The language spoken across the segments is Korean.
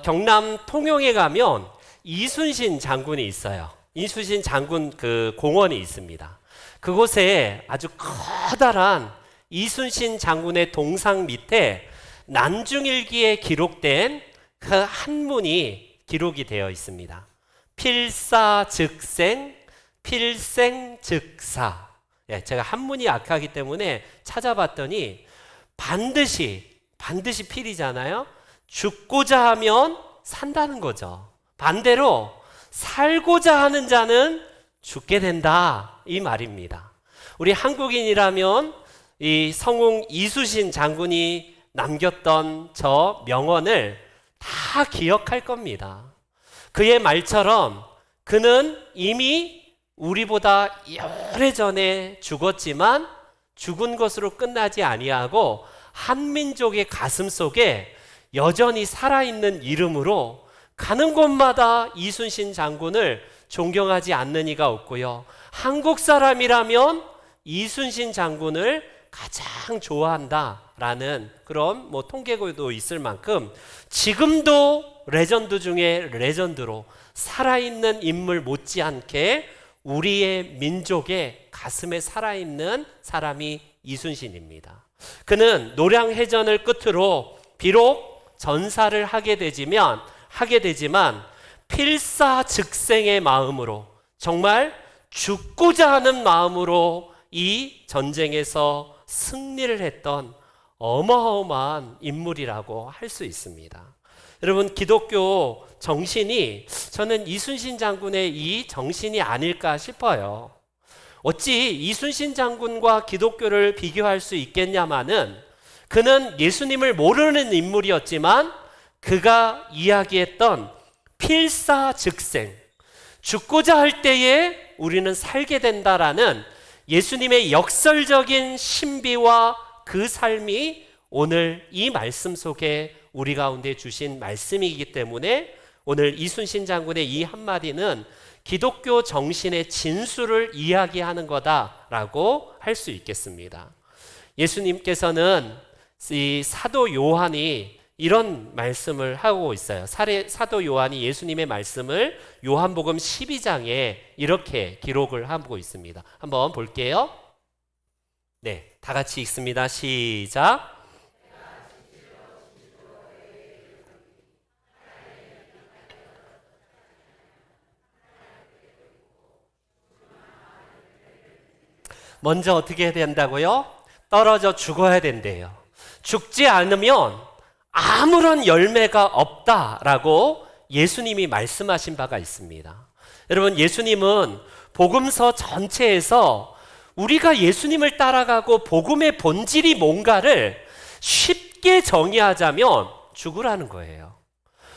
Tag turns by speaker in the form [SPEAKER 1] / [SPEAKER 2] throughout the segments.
[SPEAKER 1] 경남 통영에 가면 이순신 장군이 있어요. 이순신 장군 그 공원이 있습니다. 그곳에 아주 커다란 이순신 장군의 동상 밑에 난중일기에 기록된 그 한문이 기록이 되어 있습니다. 필사즉생, 필생즉사. 제가 한문이 약하기 때문에 찾아봤더니 반드시 필이잖아요. 죽고자 하면 산다는 거죠. 반대로 살고자 하는 자는 죽게 된다, 이 말입니다. 우리 한국인이라면 이 성웅 이순신 장군이 남겼던 저 명언을 다 기억할 겁니다. 그의 말처럼 그는 이미 우리보다 오래전에 죽었지만 죽은 것으로 끝나지 아니하고 한민족의 가슴 속에 여전히 살아있는 이름으로 가는 곳마다 이순신 장군을 존경하지 않는 이가 없고요. 한국 사람이라면 이순신 장군을 가장 좋아한다라는 그런 통계고도 있을 만큼 지금도 레전드 중에 레전드로 살아있는 인물 못지않게 우리의 민족의 가슴에 살아있는 사람이 이순신입니다. 그는 노량해전을 끝으로 비록 전사를 하게 되지만 필사즉생의 마음으로, 정말 죽고자 하는 마음으로 이 전쟁에서 승리를 했던 어마어마한 인물이라고 할 수 있습니다. 여러분, 기독교 정신이 저는 이순신 장군의 이 정신이 아닐까 싶어요. 어찌 이순신 장군과 기독교를 비교할 수 있겠냐마는 그는 예수님을 모르는 인물이었지만 그가 이야기했던 필사즉생, 죽고자 할 때에 우리는 살게 된다라는 예수님의 역설적인 신비와 그 삶이 오늘 이 말씀 속에 우리 가운데 주신 말씀이기 때문에 오늘 이순신 장군의 이 한마디는 기독교 정신의 진수를 이야기하는 거다라고 할 수 있겠습니다. 예수님께서는 이 사도 요한이 이런 말씀을 하고 있어요. 사도 요한이 예수님의 말씀을 요한복음 12장에 이렇게 기록을 하고 있습니다. 한번 볼게요. 네, 다 같이 읽습니다. 시작. 먼저 어떻게 해야 된다고요? 떨어져 죽어야 된대요. 죽지 않으면 아무런 열매가 없다라고 예수님이 말씀하신 바가 있습니다. 여러분, 예수님은 복음서 전체에서 우리가 예수님을 따라가고 복음의 본질이 뭔가를 쉽게 정의하자면 죽으라는 거예요.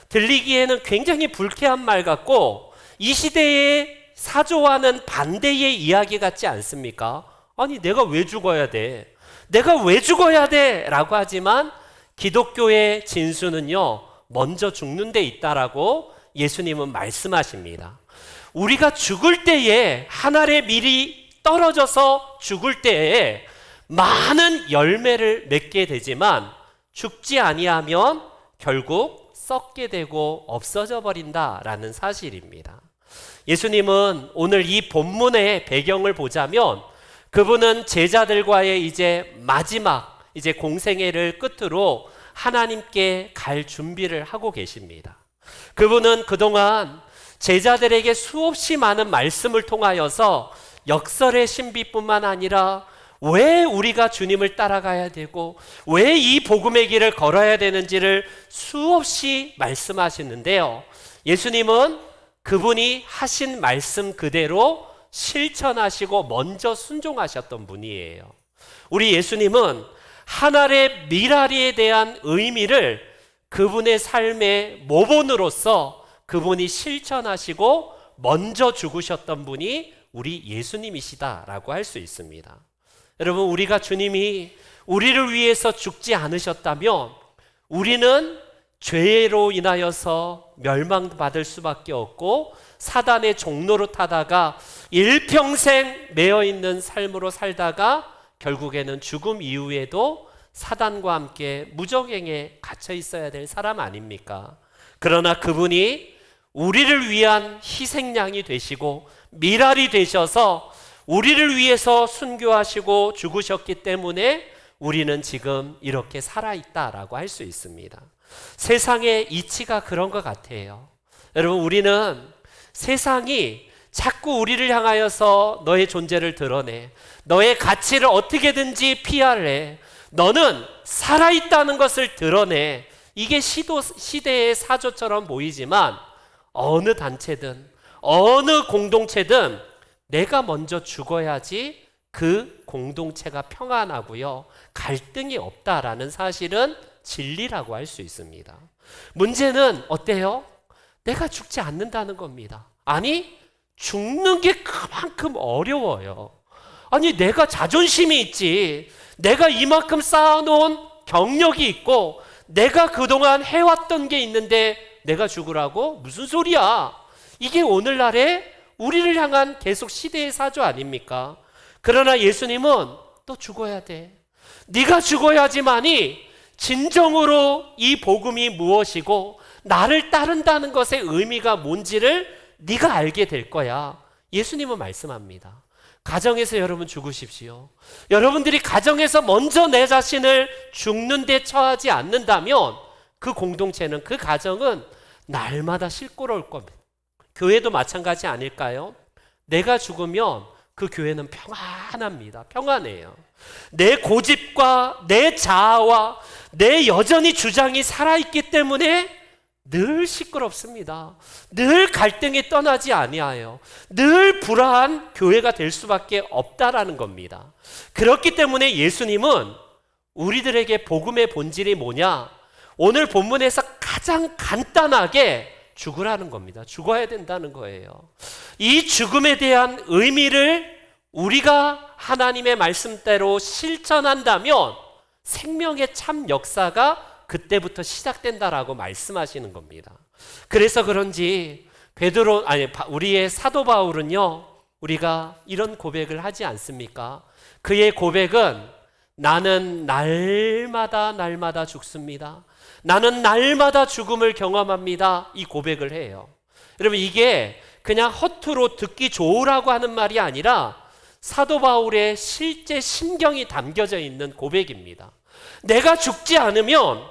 [SPEAKER 1] 들리기에는 굉장히 불쾌한 말 같고 이 시대의 사조와는 반대의 이야기 같지 않습니까? 아니, 내가 왜 죽어야 돼? 내가 왜 죽어야 돼? 라고 하지만 기독교의 진수는요, 먼저 죽는 데 있다라고 예수님은 말씀하십니다. 우리가 죽을 때에 한 알의 밀이 떨어져서 죽을 때에 많은 열매를 맺게 되지만 죽지 아니하면 결국 썩게 되고 없어져 버린다라는 사실입니다. 예수님은 오늘 이 본문의 배경을 보자면 그분은 제자들과의 이제 마지막 공생애를 끝으로 하나님께 갈 준비를 하고 계십니다. 그분은 그동안 제자들에게 수없이 많은 말씀을 통하여서 역설의 신비뿐만 아니라 왜 우리가 주님을 따라가야 되고 왜 이 복음의 길을 걸어야 되는지를 수없이 말씀하시는데요. 예수님은 그분이 하신 말씀 그대로 실천하시고 먼저 순종하셨던 분이에요. 우리 예수님은 하늘의 미랄에 대한 의미를 그분의 삶의 모본으로서 그분이 실천하시고 먼저 죽으셨던 분이 우리 예수님이시다라고 할 수 있습니다. 여러분, 우리가 주님이 우리를 위해서 죽지 않으셨다면 우리는 죄로 인하여서 멸망받을 수밖에 없고 사단의 종로로 타다가 일평생 매여있는 삶으로 살다가 결국에는 죽음 이후에도 사단과 함께 무저갱에 갇혀 있어야 될 사람 아닙니까? 그러나 그분이 우리를 위한 희생양이 되시고 미랄이 되셔서 우리를 위해서 순교하시고 죽으셨기 때문에 우리는 지금 이렇게 살아있다라고 할 수 있습니다. 세상의 이치가 그런 것 같아요. 여러분, 우리는 세상이 자꾸 우리를 향하여서 너의 존재를 드러내, 너의 가치를 어떻게든지 PR해, 너는 살아있다는 것을 드러내. 이게 시대의 사조처럼 보이지만 어느 단체든 어느 공동체든 내가 먼저 죽어야지 그 공동체가 평안하고요, 갈등이 없다라는 사실은 진리라고 할 수 있습니다. 문제는 어때요? 내가 죽지 않는다는 겁니다. 아니, 죽는 게 그만큼 어려워요. 아니, 내가 자존심이 있지, 내가 이만큼 쌓아놓은 경력이 있고 내가 그동안 해왔던 게 있는데 내가 죽으라고? 무슨 소리야? 이게 오늘날의 우리를 향한 계속 시대의 사조 아닙니까? 그러나 예수님은 또 죽어야 돼. 네가 죽어야지만이 진정으로 이 복음이 무엇이고 나를 따른다는 것의 의미가 뭔지를 네가 알게 될 거야. 예수님은 말씀합니다. 가정에서 여러분 죽으십시오. 여러분들이 가정에서 먼저 내 자신을 죽는 데 처하지 않는다면 그 공동체는, 그 가정은 날마다 실고로울 겁니다. 교회도 마찬가지 아닐까요? 내가 죽으면 그 교회는 평안합니다. 평안해요. 내 고집과 내 자아와 내 여전히 주장이 살아있기 때문에 늘 시끄럽습니다. 늘 갈등이 떠나지 아니하여 늘 불화한 교회가 될 수밖에 없다라는 겁니다. 그렇기 때문에 예수님은 우리들에게 복음의 본질이 뭐냐? 오늘 본문에서 가장 간단하게 죽으라는 겁니다. 죽어야 된다는 거예요. 이 죽음에 대한 의미를 우리가 하나님의 말씀대로 실천한다면 생명의 참 역사가 그때부터 시작된다라고 말씀하시는 겁니다. 그래서 그런지 우리의 사도 바울은요, 우리가 이런 고백을 하지 않습니까? 그의 고백은 나는 날마다 죽습니다. 나는 날마다 죽음을 경험합니다. 이 고백을 해요. 여러분, 이게 그냥 허투루 듣기 좋으라고 하는 말이 아니라 사도 바울의 실제 심경이 담겨져 있는 고백입니다. 내가 죽지 않으면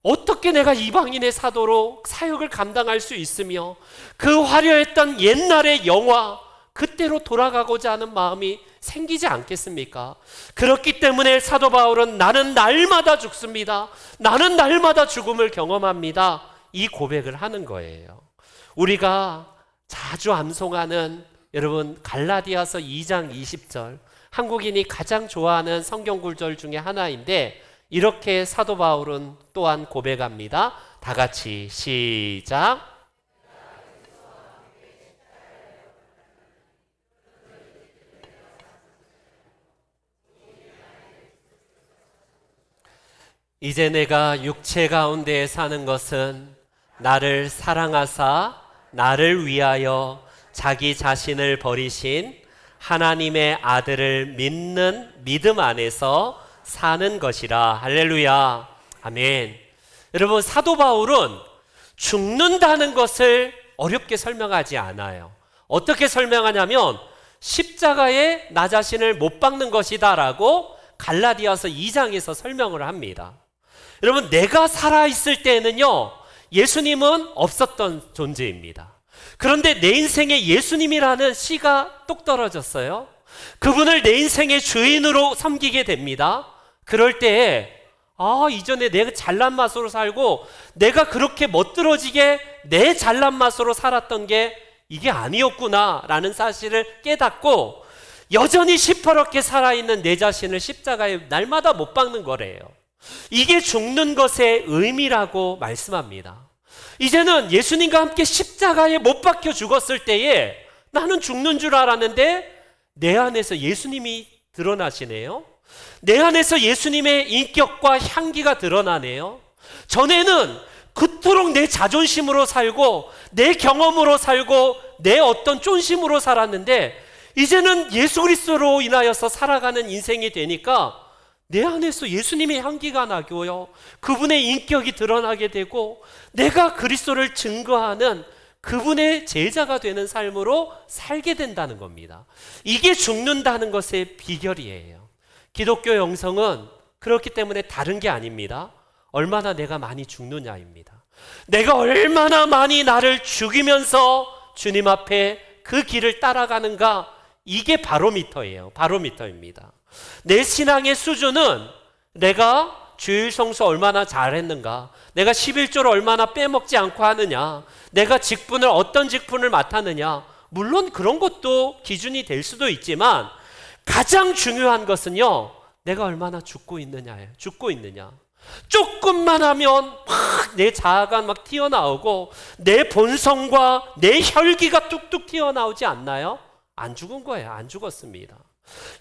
[SPEAKER 1] 어떻게 내가 이방인의 사도로 사역을 감당할 수 있으며 그 화려했던 옛날의 영화, 그때로 돌아가고자 하는 마음이 생기지 않겠습니까? 그렇기 때문에 사도 바울은 나는 날마다 죽습니다. 나는 날마다 죽음을 경험합니다. 이 고백을 하는 거예요. 우리가 자주 암송하는, 여러분, 갈라디아서 2장 20절, 한국인이 가장 좋아하는 성경 구절 중에 하나인데 이렇게 사도 바울은 또한 고백합니다. 다 같이 시작. 이제 내가 육체 가운데 사는 것은 나를 사랑하사 나를 위하여 자기 자신을 버리신 하나님의 아들을 믿는 믿음 안에서 사는 것이라. 할렐루야. 아멘. 여러분, 사도 바울은 죽는다는 것을 어렵게 설명하지 않아요. 어떻게 설명하냐면 십자가에 나 자신을 못 박는 것이다 라고 갈라디아서 2장에서 설명을 합니다. 여러분, 내가 살아있을 때에는요, 예수님은 없었던 존재입니다. 그런데 내 인생에 예수님이라는 씨가 똑 떨어졌어요. 그분을 내 인생의 주인으로 섬기게 됩니다. 그럴 때에 이전에 내가 잘난 맛으로 살고 내가 그렇게 멋들어지게 내 잘난 맛으로 살았던 게 이게 아니었구나 라는 사실을 깨닫고 여전히 시퍼렇게 살아있는 내 자신을 십자가에 날마다 못 박는 거래요. 이게 죽는 것의 의미라고 말씀합니다. 이제는 예수님과 함께 십자가에 못 박혀 죽었을 때에 나는 죽는 줄 알았는데 내 안에서 예수님이 드러나시네요. 내 안에서 예수님의 인격과 향기가 드러나네요. 전에는 그토록 내 자존심으로 살고 내 경험으로 살고 내 어떤 쫀심으로 살았는데 이제는 예수 그리스도로 인하여서 살아가는 인생이 되니까 내 안에서 예수님의 향기가 나고요, 그분의 인격이 드러나게 되고 내가 그리스도를 증거하는 그분의 제자가 되는 삶으로 살게 된다는 겁니다. 이게 죽는다는 것의 비결이에요. 기독교 영성은 그렇기 때문에 다른 게 아닙니다. 얼마나 내가 많이 죽느냐입니다. 내가 얼마나 많이 나를 죽이면서 주님 앞에 그 길을 따라가는가, 이게 바로미터예요. 바로미터입니다. 내 신앙의 수준은 내가 주일 성수 얼마나 잘했는가, 내가 11조를 얼마나 빼먹지 않고 하느냐, 내가 직분을 어떤 직분을 맡았느냐, 물론 그런 것도 기준이 될 수도 있지만 가장 중요한 것은요, 내가 얼마나 죽고 있느냐예요. 죽고 있느냐. 조금만 하면 막 내 자아가 막 튀어나오고 내 본성과 내 혈기가 뚝뚝 튀어나오지 않나요? 안 죽은 거예요. 안 죽었습니다.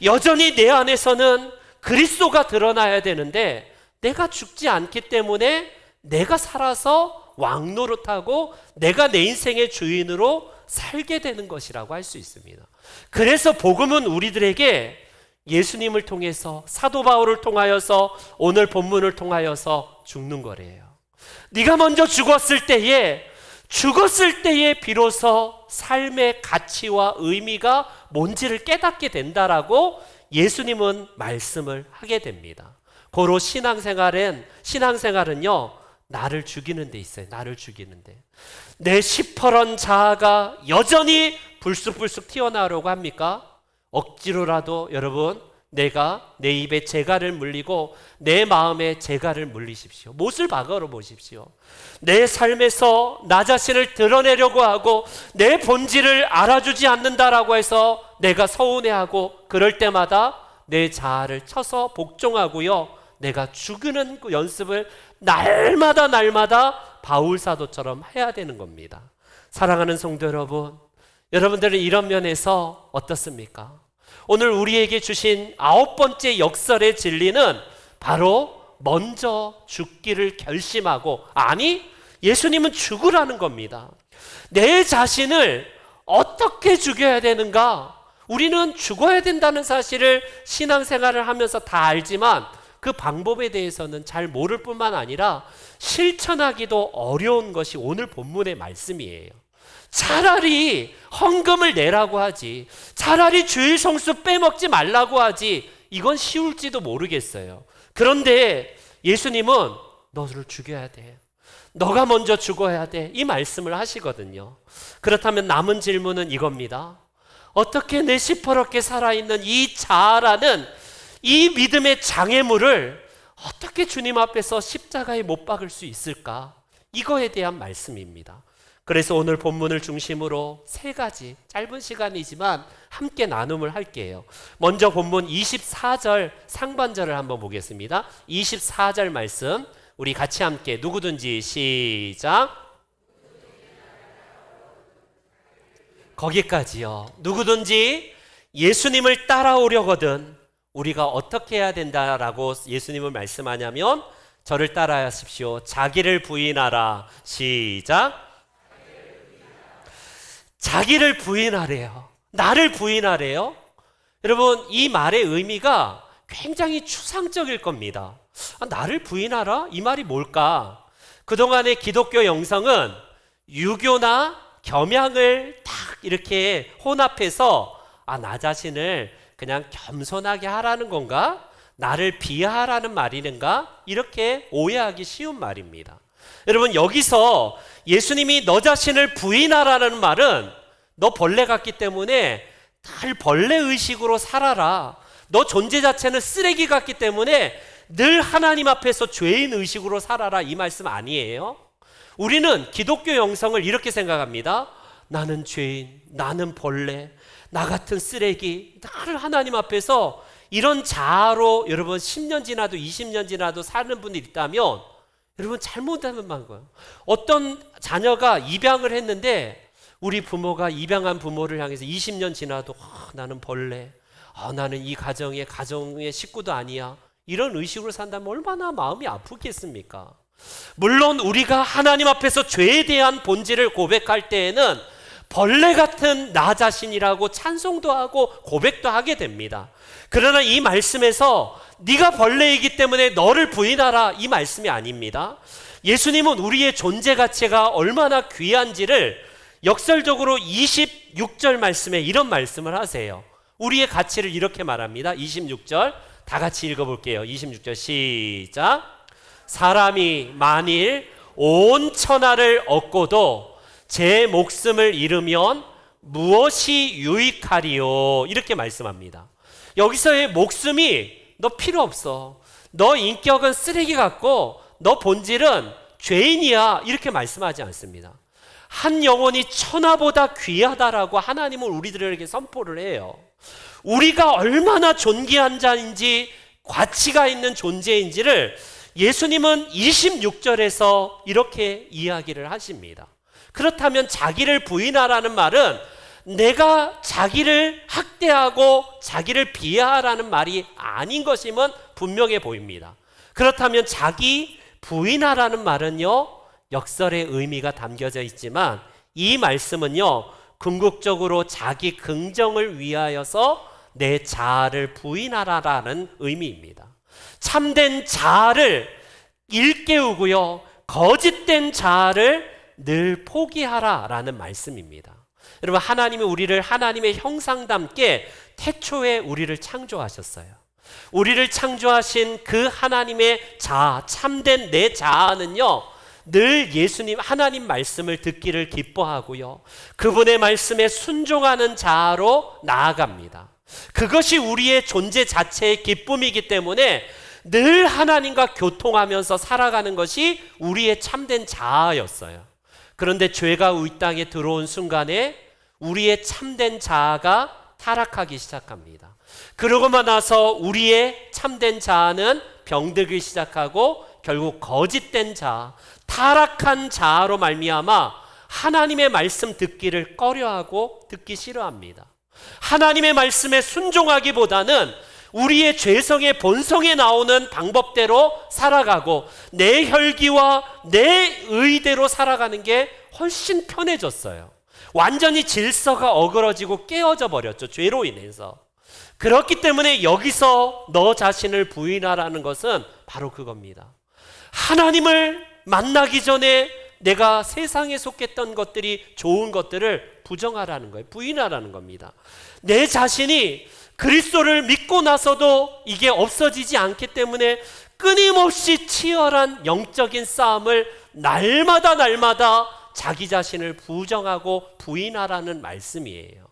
[SPEAKER 1] 여전히 내 안에서는 그리스도가 드러나야 되는데 내가 죽지 않기 때문에 내가 살아서 왕노릇하고 내가 내 인생의 주인으로 살게 되는 것이라고 할 수 있습니다. 그래서 복음은 우리들에게 예수님을 통해서, 사도 바울을 통하여서, 오늘 본문을 통하여서 죽는 거래요. 네가 먼저 죽었을 때에 비로소 삶의 가치와 의미가 뭔지를 깨닫게 된다라고 예수님은 말씀을 하게 됩니다. 고로 신앙생활은요, 나를 죽이는 데 있어요. 나를 죽이는데. 내 시퍼런 자아가 여전히 불쑥불쑥 튀어나오려고 합니까? 억지로라도 여러분, 내가 내 입에 재갈을 물리고 내 마음에 재갈을 물리십시오. 못을 박아러 보십시오. 내 삶에서 나 자신을 드러내려고 하고 내 본질을 알아주지 않는다라고 해서 내가 서운해하고, 그럴 때마다 내 자아를 쳐서 복종하고요, 내가 죽이는 그 연습을 날마다 바울 사도처럼 해야 되는 겁니다. 사랑하는 성도 여러분, 여러분들은 이런 면에서 어떻습니까? 오늘 우리에게 주신 9번째 역설의 진리는 바로 먼저 죽기를 결심하고, 아니, 예수님은 죽으라는 겁니다. 내 자신을 어떻게 죽여야 되는가? 우리는 죽어야 된다는 사실을 신앙생활을 하면서 다 알지만 그 방법에 대해서는 잘 모를 뿐만 아니라 실천하기도 어려운 것이 오늘 본문의 말씀이에요. 차라리 헌금을 내라고 하지, 차라리 주일 성수 빼먹지 말라고 하지, 이건 쉬울지도 모르겠어요. 그런데 예수님은 너를 죽여야 돼, 너가 먼저 죽어야 돼, 이 말씀을 하시거든요. 그렇다면 남은 질문은 이겁니다. 어떻게 내 시퍼렇게 살아있는 이 자아라는 이 믿음의 장애물을 어떻게 주님 앞에서 십자가에 못 박을 수 있을까? 이거에 대한 말씀입니다. 그래서 오늘 본문을 중심으로 3가지 짧은 시간이지만 함께 나눔을 할게요. 먼저 본문 24절 상반절을 한번 보겠습니다. 24절 말씀 우리 같이 함께 누구든지 시작. 거기까지요. 누구든지 예수님을 따라오려거든 우리가 어떻게 해야 된다라고 예수님을 말씀하냐면, 저를 따라하십시오. 자기를 부인하라. 시작. 자기를 부인하래요. 나를 부인하래요. 여러분, 이 말의 의미가 굉장히 추상적일 겁니다. 나를 부인하라? 이 말이 뭘까? 그동안의 기독교 영성은 유교나 겸양을 딱 이렇게 혼합해서 나 자신을 그냥 겸손하게 하라는 건가? 나를 비하하라는 말이는가? 이렇게 오해하기 쉬운 말입니다. 여러분, 여기서 예수님이 너 자신을 부인하라는 말은 너 벌레 같기 때문에 늘 벌레 의식으로 살아라, 너 존재 자체는 쓰레기 같기 때문에 늘 하나님 앞에서 죄인 의식으로 살아라, 이 말씀 아니에요. 우리는 기독교 영성을 이렇게 생각합니다. 나는 죄인, 나는 벌레, 나 같은 쓰레기, 늘 하나님 앞에서 이런 자아로 여러분 10년 지나도 20년 지나도 사는 분이 있다면 여러분 잘못하는 거예요. 어떤 자녀가 입양을 했는데 우리 부모가 입양한 부모를 향해서 20년 지나도 나는 벌레, 나는 이 가정의 식구도 아니야, 이런 의식으로 산다면 얼마나 마음이 아프겠습니까? 물론 우리가 하나님 앞에서 죄에 대한 본질을 고백할 때에는 벌레 같은 나 자신이라고 찬송도 하고 고백도 하게 됩니다. 그러나 이 말씀에서 네가 벌레이기 때문에 너를 부인하라, 이 말씀이 아닙니다. 예수님은 우리의 존재 가치가 얼마나 귀한지를 역설적으로 26절 말씀에 이런 말씀을 하세요. 우리의 가치를 이렇게 말합니다. 26절 다 같이 읽어볼게요. 26절 시작. 사람이 만일 온 천하를 얻고도 제 목숨을 잃으면 무엇이 유익하리요? 이렇게 말씀합니다. 여기서의 목숨이 너 필요 없어, 너 인격은 쓰레기 같고 너 본질은 죄인이야, 이렇게 말씀하지 않습니다. 한 영혼이 천하보다 귀하다라고 하나님은 우리들에게 선포를 해요. 우리가 얼마나 존귀한 자인지, 가치가 있는 존재인지를 예수님은 26절에서 이렇게 이야기를 하십니다. 그렇다면 자기를 부인하라는 말은 내가 자기를 학대하고 자기를 비하하라는 말이 아닌 것임은 분명해 보입니다. 그렇다면 자기 부인하라는 말은요, 역설의 의미가 담겨져 있지만 이 말씀은요, 궁극적으로 자기 긍정을 위하여서 내 자아를 부인하라라는 의미입니다. 참된 자아를 일깨우고요, 거짓된 자아를 늘 포기하라라는 말씀입니다. 여러분, 하나님이 우리를 하나님의 형상답게 태초에 우리를 창조하셨어요. 우리를 창조하신 그 하나님의 자아, 참된 내 자아는요, 늘 예수님 하나님 말씀을 듣기를 기뻐하고요, 그분의 말씀에 순종하는 자아로 나아갑니다. 그것이 우리의 존재 자체의 기쁨이기 때문에 늘 하나님과 교통하면서 살아가는 것이 우리의 참된 자아였어요. 그런데 죄가 이 땅에 들어온 순간에 우리의 참된 자아가 타락하기 시작합니다. 그러고만 나서 우리의 참된 자아는 병들기 시작하고 결국 거짓된 자아, 타락한 자아로 말미암아 하나님의 말씀 듣기를 꺼려하고 듣기 싫어합니다. 하나님의 말씀에 순종하기보다는 우리의 죄성의 본성에 나오는 방법대로 살아가고 내 혈기와 내 의대로 살아가는 게 훨씬 편해졌어요. 완전히 질서가 어그러지고 깨어져 버렸죠, 죄로 인해서. 그렇기 때문에 여기서 너 자신을 부인하라는 것은 바로 그겁니다. 하나님을 만나기 전에 내가 세상에 속했던 것들이 좋은 것들을 부정하라는 거예요. 부인하라는 겁니다. 내 자신이 그리스도를 믿고 나서도 이게 없어지지 않기 때문에 끊임없이 치열한 영적인 싸움을 날마다 자기 자신을 부정하고 부인하라는 말씀이에요.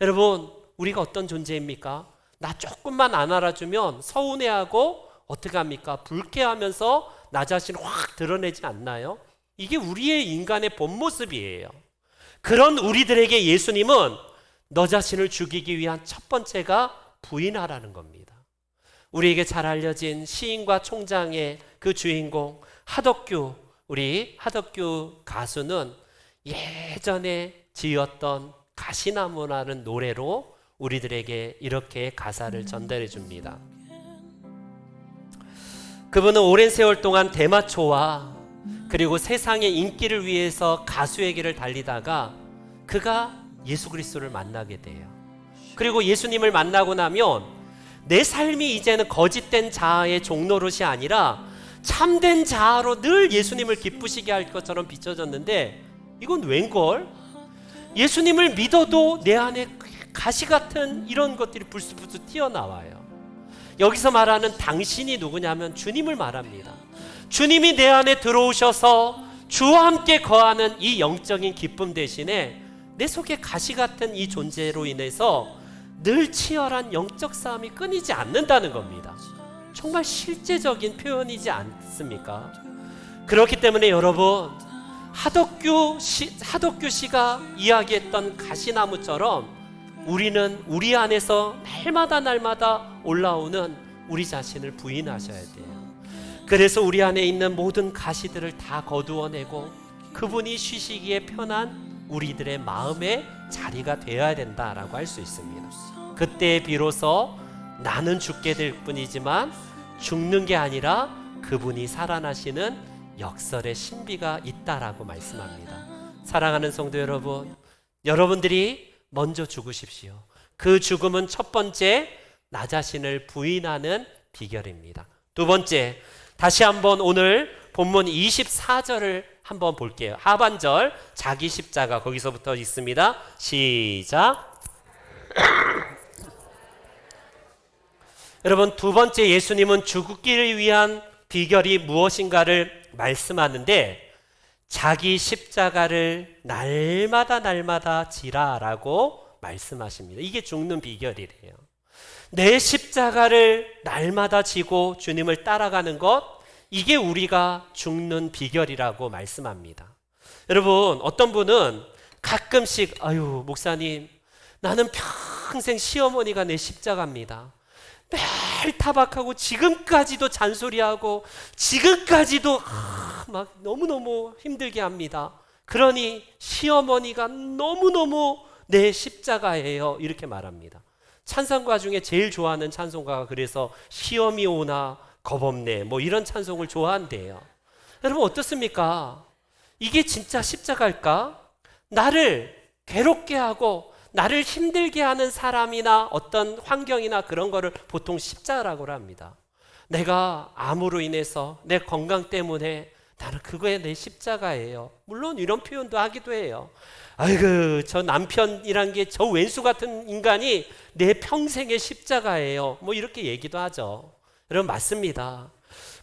[SPEAKER 1] 여러분, 우리가 어떤 존재입니까? 나 조금만 안 알아주면 서운해하고 어떻게 합니까? 불쾌하면서 나 자신을 확 드러내지 않나요? 이게 우리의 인간의 본 모습이에요. 그런 우리들에게 예수님은 너 자신을 죽이기 위한 첫 번째가 부인하라는 겁니다. 우리에게 잘 알려진 시인과 총장의 그 주인공 하덕규, 우리 하덕규 가수는 예전에 지었던 가시나무라는 노래로 우리들에게 이렇게 가사를 전달해 줍니다. 그분은 오랜 세월 동안 대마초와 그리고 세상의 인기를 위해서 가수의 길을 달리다가 그가 예수 그리스도를 만나게 돼요. 그리고 예수님을 만나고 나면 내 삶이 이제는 거짓된 자아의 종노릇이 아니라 참된 자아로 늘 예수님을 기쁘시게 할 것처럼 비춰졌는데 이건 웬걸? 예수님을 믿어도 내 안에 가시 같은 이런 것들이 불쑥불쑥 튀어나와요. 여기서 말하는 당신이 누구냐면 주님을 말합니다. 주님이 내 안에 들어오셔서 주와 함께 거하는 이 영적인 기쁨 대신에 내 속에 가시 같은 이 존재로 인해서 늘 치열한 영적 싸움이 끊이지 않는다는 겁니다. 정말 실제적인 표현이지 않습니까? 그렇기 때문에 여러분, 하덕규 씨가 이야기했던 가시나무처럼 우리는 우리 안에서 날마다 올라오는 우리 자신을 부인하셔야 돼요. 그래서 우리 안에 있는 모든 가시들을 다 거두어내고 그분이 쉬시기에 편한 우리들의 마음의 자리가 되어야 된다라고 할 수 있습니다. 그때 비로소 나는 죽게 될 뿐이지만 죽는 게 아니라 그분이 살아나시는 역설의 신비가 있다라고 말씀합니다. 사랑하는 성도 여러분, 여러분들이 먼저 죽으십시오. 그 죽음은 첫 번째, 나 자신을 부인하는 비결입니다. 두 번째, 다시 한번 오늘 본문 24절을 한번 볼게요. 하반절, 자기 십자가, 거기서부터 있습니다. 시작. 여러분, 두 번째 예수님은 죽기를 위한 비결이 무엇인가를 말씀하는데, 자기 십자가를 날마다 지라라고 말씀하십니다. 이게 죽는 비결이래요. 내 십자가를 날마다 지고 주님을 따라가는 것, 이게 우리가 죽는 비결이라고 말씀합니다. 여러분, 어떤 분은 가끔씩 목사님, 나는 평생 시어머니가 내 십자가입니다. 매일 타박하고 지금까지도 잔소리하고 지금까지도 막 너무너무 힘들게 합니다. 그러니 시어머니가 너무너무 내 십자가예요, 이렇게 말합니다. 찬송가 중에 제일 좋아하는 찬송가가 그래서 시험이 오나 겁없네, 뭐 이런 찬송을 좋아한대요. 여러분, 어떻습니까? 이게 진짜 십자가일까? 나를 괴롭게 하고 나를 힘들게 하는 사람이나 어떤 환경이나 그런 거를 보통 십자가라고 합니다. 내가 암으로 인해서 내 건강 때문에 나는 그거에 내 십자가예요. 물론 이런 표현도 하기도 해요. 아이고, 저 남편이란 게 저 왼수 같은 인간이 내 평생의 십자가예요, 뭐 이렇게 얘기도 하죠. 여러분, 맞습니다.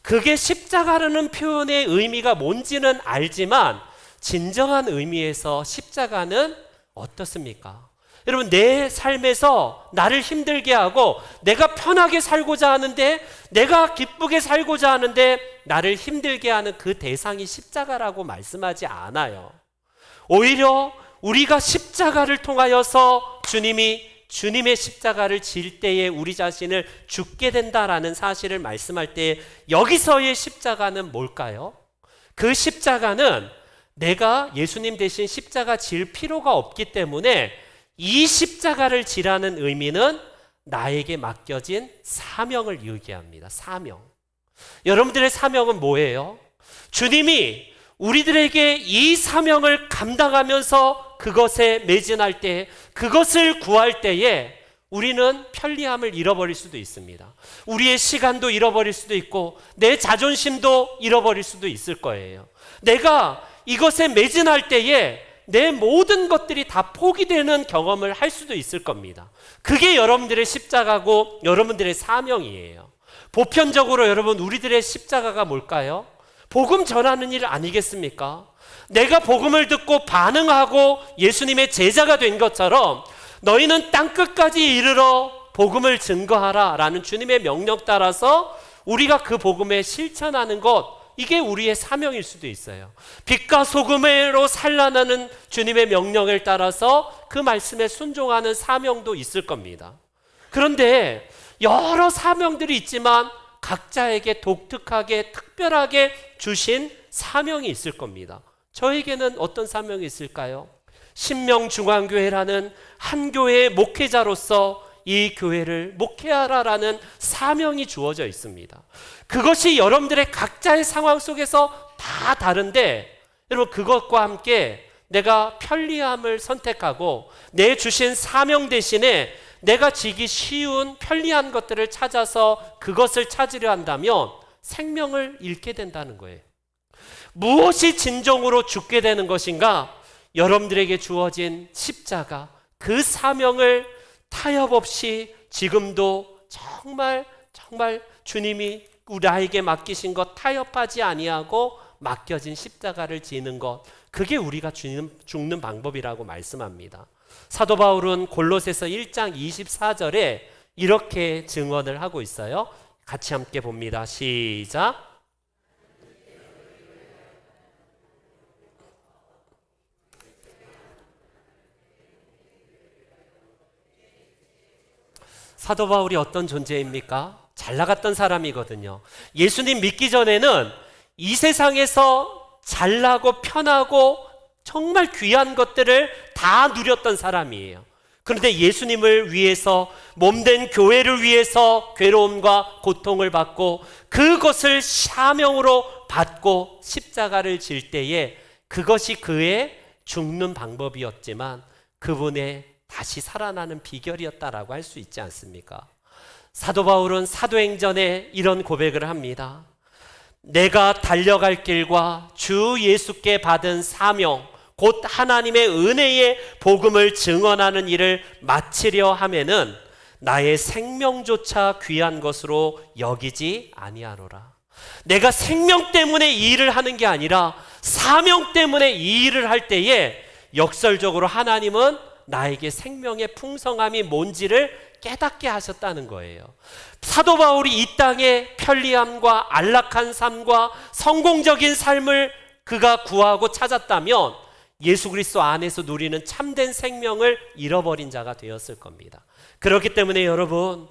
[SPEAKER 1] 그게 십자가라는 표현의 의미가 뭔지는 알지만 진정한 의미에서 십자가는 어떻습니까? 여러분, 내 삶에서 나를 힘들게 하고 내가 편하게 살고자 하는데, 내가 기쁘게 살고자 하는데 나를 힘들게 하는 그 대상이 십자가라고 말씀하지 않아요. 오히려 우리가 십자가를 통하여서 주님의 십자가를 질 때에 우리 자신을 죽게 된다라는 사실을 말씀할 때, 여기서의 십자가는 뭘까요? 그 십자가는 내가 예수님 대신 십자가 질 필요가 없기 때문에 이 십자가를 지라는 의미는 나에게 맡겨진 사명을 의미합니다. 사명. 여러분들의 사명은 뭐예요? 주님이 우리들에게 이 사명을 감당하면서 그것에 매진할 때, 그것을 구할 때에 우리는 편리함을 잃어버릴 수도 있습니다. 우리의 시간도 잃어버릴 수도 있고 내 자존심도 잃어버릴 수도 있을 거예요. 내가 이것에 매진할 때에 내 모든 것들이 다 포기되는 경험을 할 수도 있을 겁니다. 그게 여러분들의 십자가고 여러분들의 사명이에요. 보편적으로 여러분, 우리들의 십자가가 뭘까요? 복음 전하는 일 아니겠습니까? 내가 복음을 듣고 반응하고 예수님의 제자가 된 것처럼 너희는 땅끝까지 이르러 복음을 증거하라 라는 주님의 명령 따라서 우리가 그 복음에 실천하는 것, 이게 우리의 사명일 수도 있어요. 빛과 소금으로 살라는 주님의 명령을 따라서 그 말씀에 순종하는 사명도 있을 겁니다. 그런데 여러 사명들이 있지만 각자에게 독특하게 특별하게 주신 사명이 있을 겁니다. 저에게는 어떤 사명이 있을까요? 신명중앙교회라는 한 교회의 목회자로서 이 교회를 목회하라라는 사명이 주어져 있습니다. 그것이 여러분들의 각자의 상황 속에서 다 다른데, 여러분, 그것과 함께 내가 편리함을 선택하고 내 주신 사명 대신에 내가 지기 쉬운 편리한 것들을 찾아서 그것을 찾으려 한다면 생명을 잃게 된다는 거예요. 무엇이 진정으로 죽게 되는 것인가? 여러분들에게 주어진 십자가, 그 사명을 타협 없이 지금도 정말 주님이 나에게 맡기신 것 타협하지 아니하고 맡겨진 십자가를 지는 것, 그게 우리가 죽는 방법이라고 말씀합니다. 사도 바울은 골로새서 1장 24절에 이렇게 증언을 하고 있어요. 같이 함께 봅니다. 시작. 사도 바울이 어떤 존재입니까? 잘 나갔던 사람이거든요. 예수님 믿기 전에는 이 세상에서 잘나고 편하고 정말 귀한 것들을 다 누렸던 사람이에요. 그런데 예수님을 위해서, 몸된 교회를 위해서 괴로움과 고통을 받고 그것을 사명으로 받고 십자가를 질 때에 그것이 그의 죽는 방법이었지만, 그분의 다시 살아나는 비결이었다라고 할 수 있지 않습니까? 사도 바울은 사도행전에 이런 고백을 합니다. 내가 달려갈 길과 주 예수께 받은 사명, 곧 하나님의 은혜의 복음을 증언하는 일을 마치려 하면은 나의 생명조차 귀한 것으로 여기지 아니하노라. 내가 생명 때문에 이 일을 하는 게 아니라 사명 때문에 이 일을 할 때에 역설적으로 하나님은 나에게 생명의 풍성함이 뭔지를 깨닫게 하셨다는 거예요. 사도 바울이 이 땅의 편리함과 안락한 삶과 성공적인 삶을 그가 구하고 찾았다면 예수 그리스도 안에서 누리는 참된 생명을 잃어버린 자가 되었을 겁니다. 그렇기 때문에 여러분,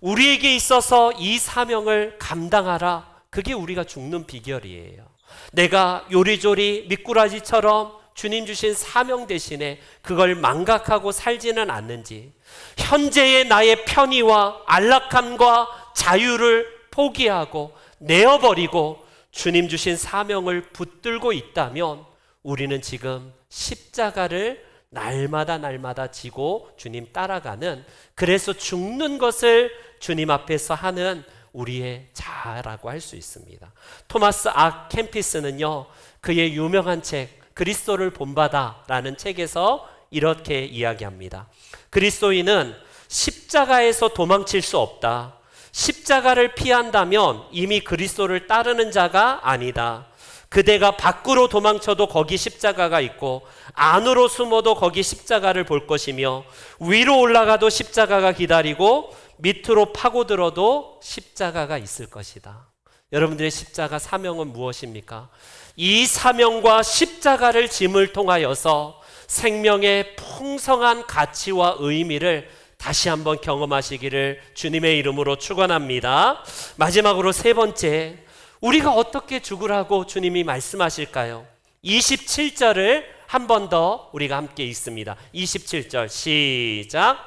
[SPEAKER 1] 우리에게 있어서 이 사명을 감당하라. 그게 우리가 죽는 비결이에요. 내가 요리조리 미꾸라지처럼 주님 주신 사명 대신에 그걸 망각하고 살지는 않는지, 현재의 나의 편의와 안락함과 자유를 포기하고 내어버리고 주님 주신 사명을 붙들고 있다면 우리는 지금 십자가를 날마다 지고 주님 따라가는, 그래서 죽는 것을 주님 앞에서 하는 우리의 자아라고 할 수 있습니다. 토마스 아 캠피스는요, 그의 유명한 책 그리스도를 본받아라는 책에서 이렇게 이야기합니다. 그리스도인은 십자가에서 도망칠 수 없다. 십자가를 피한다면 이미 그리스도를 따르는 자가 아니다. 그대가 밖으로 도망쳐도 거기 십자가가 있고 안으로 숨어도 거기 십자가를 볼 것이며 위로 올라가도 십자가가 기다리고 밑으로 파고들어도 십자가가 있을 것이다. 여러분들의 십자가 사명은 무엇입니까? 이 사명과 십자가를 짐을 통하여서 생명의 풍성한 가치와 의미를 다시 한번 경험하시기를 주님의 이름으로 축원합니다. 마지막으로 세 번째, 우리가 어떻게 죽으라고 주님이 말씀하실까요? 27절을 한 번 더 우리가 함께 읽습니다. 27절 시작.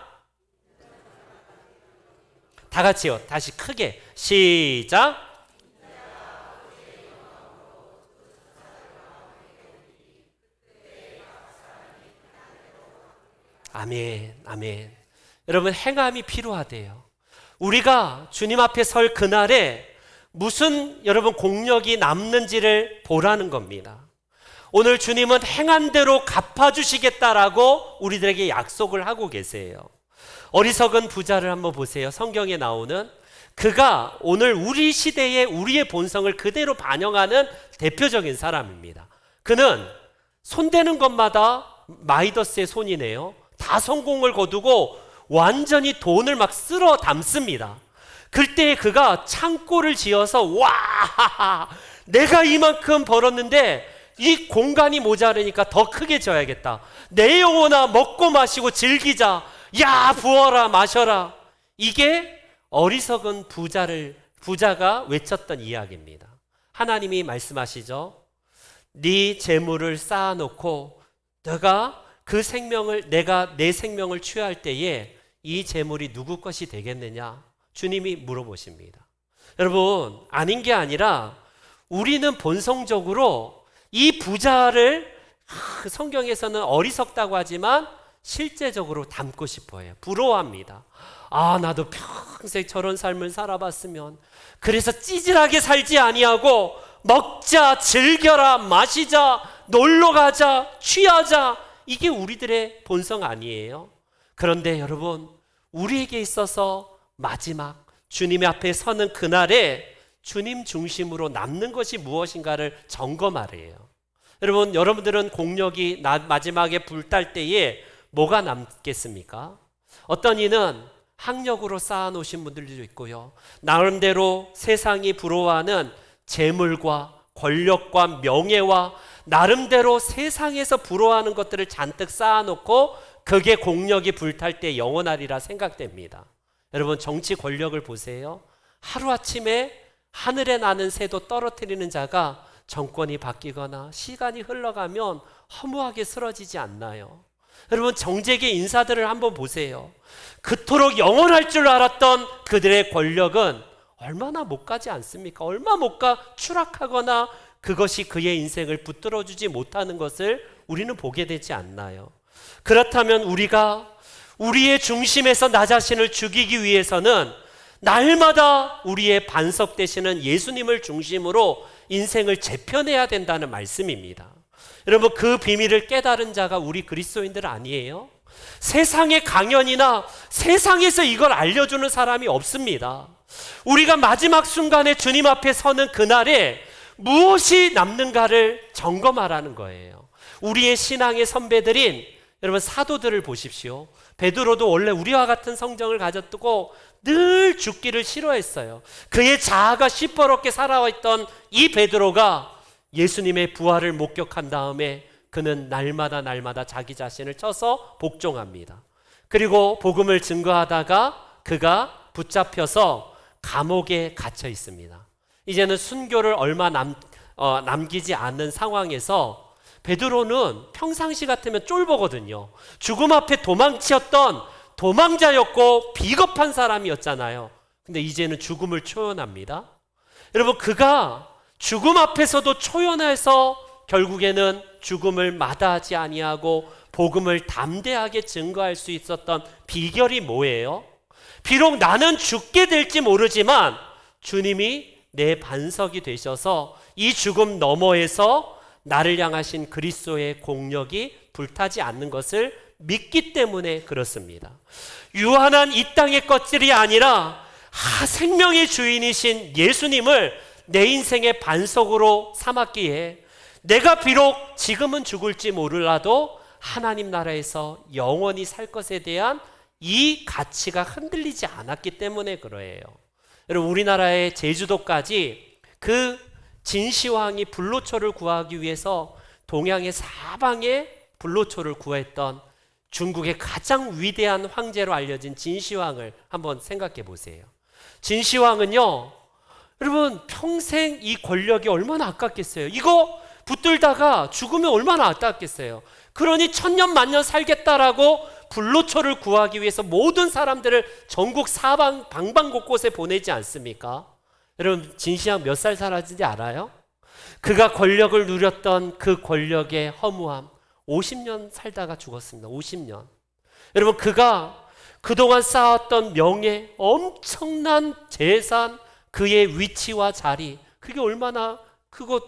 [SPEAKER 1] 다 같이요. 다시 크게 시작. 아멘, 아멘. 여러분, 행함이 필요하대요. 우리가 주님 앞에 설 그날에 무슨 여러분 공력이 남는지를 보라는 겁니다. 오늘 주님은 행한 대로 갚아주시겠다라고 우리들에게 약속을 하고 계세요. 어리석은 부자를 한번 보세요. 성경에 나오는 그가 오늘 우리 시대에 우리의 본성을 그대로 반영하는 대표적인 사람입니다. 그는 손대는 것마다 마이더스의 손이네요. 다 성공을 거두고 완전히 돈을 막 쓸어 담습니다. 그때 그가 창고를 지어서 와, 내가 이만큼 벌었는데 이 공간이 모자르니까 더 크게 져야겠다. 내 영혼아 먹고 마시고 즐기자. 야, 부어라 마셔라. 이게 어리석은 부자가 외쳤던 이야기입니다. 하나님이 말씀하시죠. 네 재물을 쌓아놓고 내가 내 생명을 취할 때에 이 재물이 누구 것이 되겠느냐? 주님이 물어보십니다. 여러분, 아닌 게 아니라 우리는 본성적으로 이 부자를 성경에서는 어리석다고 하지만 실제적으로 닮고 싶어요. 부러워합니다. 아, 나도 평생 저런 삶을 살아봤으면. 그래서 찌질하게 살지 아니하고 먹자, 즐겨라, 마시자, 놀러가자, 취하자. 이게 우리들의 본성 아니에요? 그런데 여러분, 우리에게 있어서 마지막 주님 앞에 서는 그날에 주님 중심으로 남는 것이 무엇인가를 점검하래요. 여러분, 여러분들은 공력이 마지막에 불탈 때에 뭐가 남겠습니까? 어떤 이는 학력으로 쌓아놓으신 분들도 있고요. 나름대로 세상이 부러워하는 재물과 권력과 명예와 나름대로 세상에서 부러워하는 것들을 잔뜩 쌓아놓고 그게 공력이 불탈 때 영원하리라 생각됩니다. 여러분, 정치 권력을 보세요. 하루아침에 하늘에 나는 새도 떨어뜨리는 자가 정권이 바뀌거나 시간이 흘러가면 허무하게 쓰러지지 않나요? 여러분, 정재계 인사들을 한번 보세요. 그토록 영원할 줄 알았던 그들의 권력은 얼마나 못 가지 않습니까? 얼마 못 가 추락하거나 그것이 그의 인생을 붙들어주지 못하는 것을 우리는 보게 되지 않나요? 그렇다면 우리가 우리의 중심에서 나 자신을 죽이기 위해서는 날마다 우리의 반석 되시는 예수님을 중심으로 인생을 재편해야 된다는 말씀입니다. 여러분, 그 비밀을 깨달은 자가 우리 그리스도인들 아니에요? 세상의 강연이나 세상에서 이걸 알려주는 사람이 없습니다. 우리가 마지막 순간에 주님 앞에 서는 그날에 무엇이 남는가를 점검하라는 거예요. 우리의 신앙의 선배들인 여러분 사도들을 보십시오. 베드로도 원래 우리와 같은 성정을 가졌고 늘 죽기를 싫어했어요. 그의 자아가 시퍼렇게 살아있던 이 베드로가 예수님의 부활을 목격한 다음에 그는 날마다 자기 자신을 쳐서 복종합니다. 그리고 복음을 증거하다가 그가 붙잡혀서 감옥에 갇혀 있습니다. 이제는 순교를 얼마 남기지 않는 상황에서 베드로는 평상시 같으면 쫄보거든요. 죽음 앞에 도망치었던 도망자였고 비겁한 사람이었잖아요. 근데 이제는 죽음을 초연합니다. 여러분, 그가 죽음 앞에서도 초연해서 결국에는 죽음을 마다하지 아니하고 복음을 담대하게 증거할 수 있었던 비결이 뭐예요? 비록 나는 죽게 될지 모르지만 주님이 내 반석이 되셔서 이 죽음 너머에서 나를 향하신 그리스도의 공력이 불타지 않는 것을 믿기 때문에 그렇습니다. 유한한 이 땅의 것들이 아니라 생명의 주인이신 예수님을 내 인생의 반석으로 삼았기에 내가 비록 지금은 죽을지 몰라도 하나님 나라에서 영원히 살 것에 대한 이 가치가 흔들리지 않았기 때문에 그래요. 여러분, 우리나라의 제주도까지 그 진시황이 불로초를 구하기 위해서 동양의 사방에 불로초를 구했던 중국의 가장 위대한 황제로 알려진 진시황을 한번 생각해 보세요. 진시황은요, 여러분, 평생 이 권력이 얼마나 아깝겠어요. 이거 붙들다가 죽으면 얼마나 아깝겠어요. 그러니 천년 만년 살겠다라고 불로초를 구하기 위해서 모든 사람들을 전국 사방 방방 곳곳에 보내지 않습니까? 여러분, 진시황 몇 살 살았는지 알아요? 그가 권력을 누렸던 그 권력의 허무함, 50년 살다가 죽었습니다. 50년. 여러분, 그가 그동안 쌓았던 명예, 엄청난 재산, 그의 위치와 자리, 그게 얼마나 그거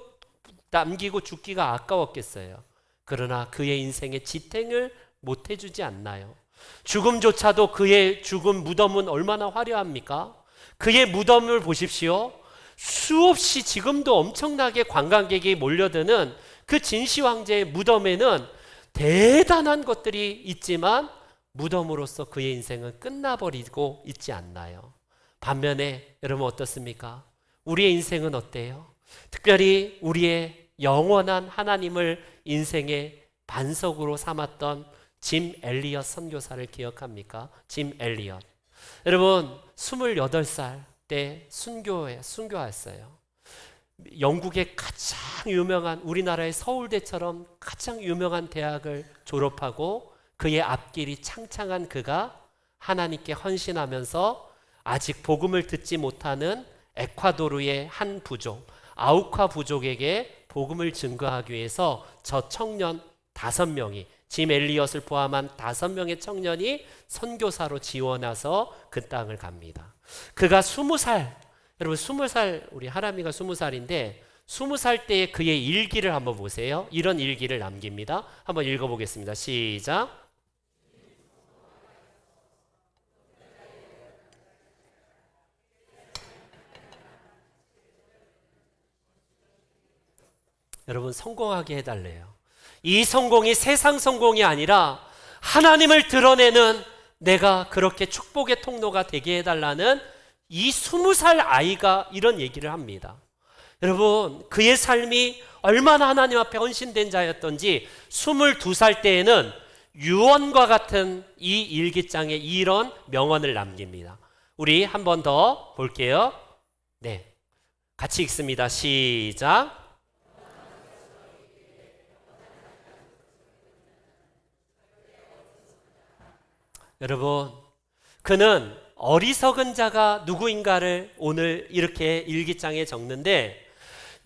[SPEAKER 1] 남기고 죽기가 아까웠겠어요. 그러나 그의 인생의 지탱을 못 해주지 않나요? 죽음조차도 그의 죽음 무덤은 얼마나 화려합니까? 그의 무덤을 보십시오. 수없이 지금도 엄청나게 관광객이 몰려드는 그 진시황제의 무덤에는 대단한 것들이 있지만 무덤으로서 그의 인생은 끝나버리고 있지 않나요? 반면에 여러분 어떻습니까? 우리의 인생은 어때요? 특별히 우리의 영원한 하나님을 인생의 반석으로 삼았던 짐 엘리엇 선교사를 기억합니까? 짐 엘리엇. 여러분, 28살 때 순교했어요. 영국의 가장 유명한, 우리나라의 서울대처럼 가장 유명한 대학을 졸업하고 그의 앞길이 창창한 그가 하나님께 헌신하면서 아직 복음을 듣지 못하는 에콰도르의 한 부족, 아우카 부족에게 복음을 증거하기 위해서 저 청년 5명이, 짐 엘리엇을 포함한 5명의 청년이 선교사로 지원해서 그 땅을 갑니다. 그가 20살, 여러분 20살, 우리 하람이가 20살인데 20살 때의 그의 일기를 한번 보세요. 이런 일기를 남깁니다. 한번 읽어보겠습니다. 시작. 여러분, 성공하게 해달래요. 이 성공이 세상 성공이 아니라 하나님을 드러내는 내가 그렇게 축복의 통로가 되게 해달라는 이 20살 아이가 이런 얘기를 합니다. 여러분, 그의 삶이 얼마나 하나님 앞에 헌신된 자였던지 22살 때에는 유언과 같은 이 일기장에 이런 명언을 남깁니다. 우리 한 번 더 볼게요. 네, 같이 읽습니다. 시작. 여러분, 그는 어리석은 자가 누구인가를 오늘 이렇게 일기장에 적는데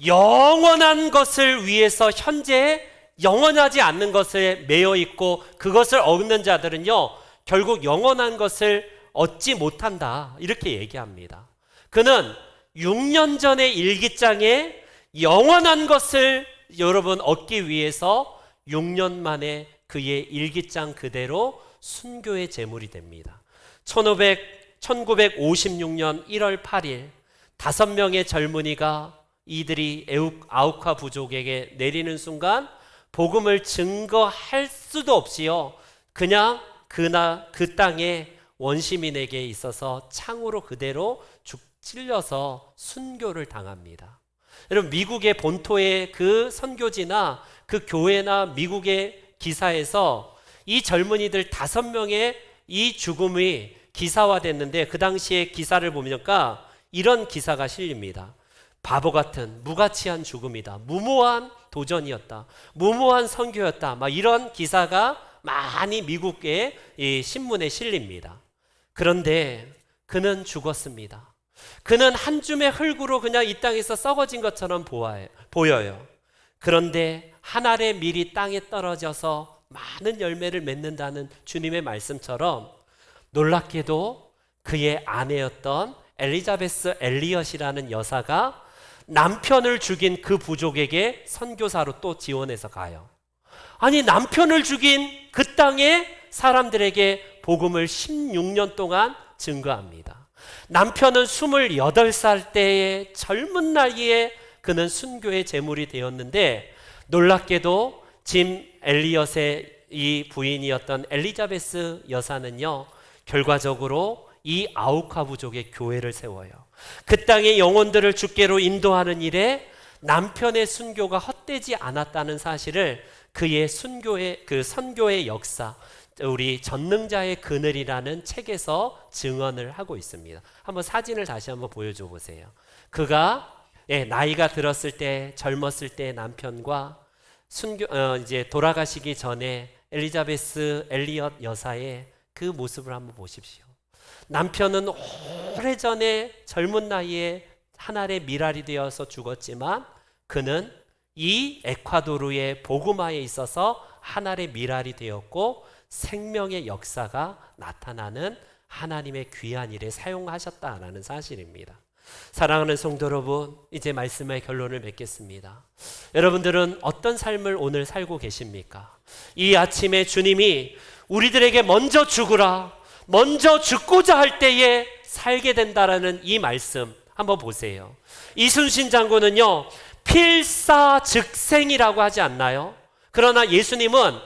[SPEAKER 1] 영원한 것을 위해서 현재 영원하지 않는 것에 매여 있고 그것을 얻는 자들은요, 결국 영원한 것을 얻지 못한다. 이렇게 얘기합니다. 그는 6년 전의 일기장에 영원한 것을 여러분 얻기 위해서 6년 만에 그의 일기장 그대로 순교의 제물이 됩니다. 1956년 1월 8일 5명의 젊은이가 이들이 아우카 부족에게 내리는 순간 복음을 증거할 수도 없이요, 그냥 그 땅에 원시민에게 있어서 창으로 그대로 찔려서 순교를 당합니다. 여러분, 미국의 본토의 그 선교지나 그 교회나 미국의 기사에서 이 젊은이들 5명의 이 죽음이 기사화됐는데, 그 당시에 기사를 보니까 이런 기사가 실립니다. 바보 같은 무가치한 죽음이다. 무모한 도전이었다. 무모한 선교였다. 막 이런 기사가 많이 미국의 이 신문에 실립니다. 그런데 그는 죽었습니다. 그는 한 줌의 흙으로 그냥 이 땅에서 썩어진 것처럼 보여요. 그런데 한 알의 밀이 땅에 떨어져서 많은 열매를 맺는다는 주님의 말씀처럼, 놀랍게도 그의 아내였던 엘리자베스 엘리엇이라는 여사가 남편을 죽인 그 부족에게 선교사로 또 지원해서 가요. 아니, 남편을 죽인 그 땅의 사람들에게 복음을 16년 동안 증거합니다. 남편은 28살 때의 젊은 나이에 그는 순교의 제물이 되었는데, 놀랍게도 짐 엘리엇의 이 부인이었던 엘리자베스 여사는요, 결과적으로 이 아우카 부족의 교회를 세워요. 그 땅의 영혼들을 주께로 인도하는 일에 남편의 순교가 헛되지 않았다는 사실을 그의 선교의 역사, 우리 전능자의 그늘이라는 책에서 증언을 하고 있습니다. 한번 사진을 다시 한번 보여줘 보세요. 그가 나이가 들었을 때, 젊었을 때 남편과 이제 돌아가시기 전에 엘리자베스 엘리엇 여사의 그 모습을 한번 보십시오. 남편은 오래전에 젊은 나이에 한 알의 밀알이 되어서 죽었지만, 그는 이 에콰도르의 복음화에 있어서 한 알의 밀알이 되었고 생명의 역사가 나타나는 하나님의 귀한 일에 사용하셨다라는 사실입니다. 사랑하는 성도 여러분, 이제 말씀의 결론을 맺겠습니다. 여러분들은 어떤 삶을 오늘 살고 계십니까? 이 아침에 주님이 우리들에게 먼저 죽으라, 먼저 죽고자 할 때에 살게 된다라는 이 말씀 한번 보세요. 이순신 장군은요, 필사즉생이라고 하지 않나요? 그러나 예수님은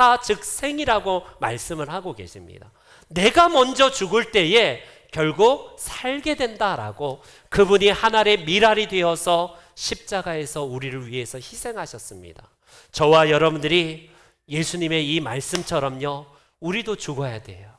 [SPEAKER 1] 아사즉생이라고 말씀을 하고 계십니다. 내가 먼저 죽을 때에 결국 살게 된다라고, 그분이 한 알의 밀알이 되어서 십자가에서 우리를 위해서 희생하셨습니다. 저와 여러분들이 예수님의 이 말씀처럼요, 우리도 죽어야 돼요.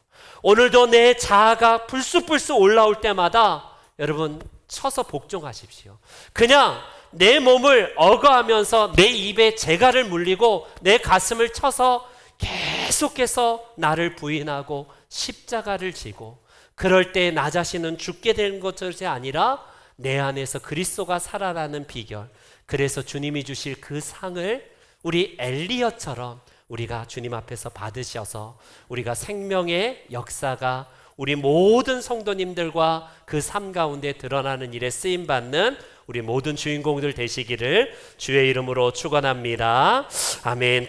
[SPEAKER 1] 오늘도 내 자아가 불쑥불쑥 올라올 때마다 여러분 쳐서 복종하십시오. 그냥 내 몸을 억어하면서 내 입에 재갈을 물리고 내 가슴을 쳐서 계속해서 나를 부인하고 십자가를 지고, 그럴 때 나 자신은 죽게 되는 것이 아니라 내 안에서 그리스도가 살아나는 비결, 그래서 주님이 주실 그 상을 우리 엘리엇처럼 우리가 주님 앞에서 받으셔서 우리가 생명의 역사가 우리 모든 성도님들과 그 삶 가운데 드러나는 일에 쓰임받는 우리 모든 주인공들 되시기를 주의 이름으로 축원합니다. 아멘.